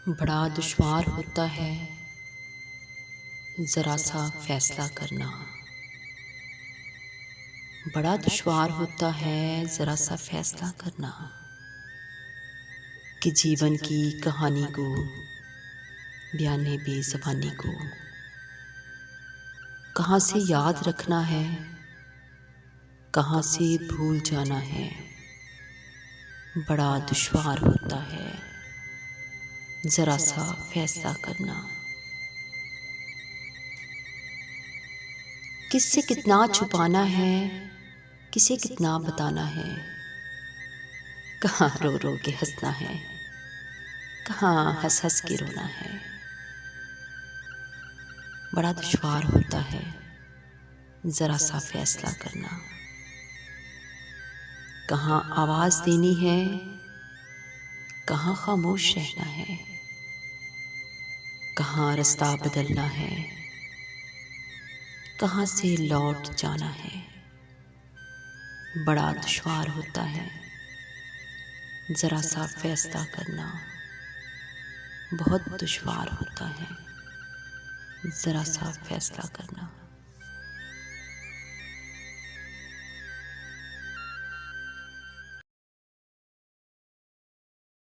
बड़ा दुश्वार होता है ज़रा सा फैसला करना। बड़ा दुश्वार होता है ज़रा सा फैसला करना कि जीवन की कहानी को, बयाने बेज़बानी को कहाँ से याद रखना है, कहाँ से भूल जाना है। बड़ा दुश्वार होता है ज़रा सा फैसला करना। किससे कितना छुपाना है, किसे कितना बताना है। कहाँ रो रो के हंसना है, कहाँ हंस हंस के रोना है। बड़ा दुश्वार होता है ज़रा सा फैसला करना। कहाँ आवाज़ देनी है, कहाँ खामोश रहना है। कहाँ रास्ता बदलना है, कहाँ से लौट जाना है। बड़ा दुश्वार होता है ज़रा सा फैसला करना। बहुत दुश्वार होता है ज़रा सा फैसला करना।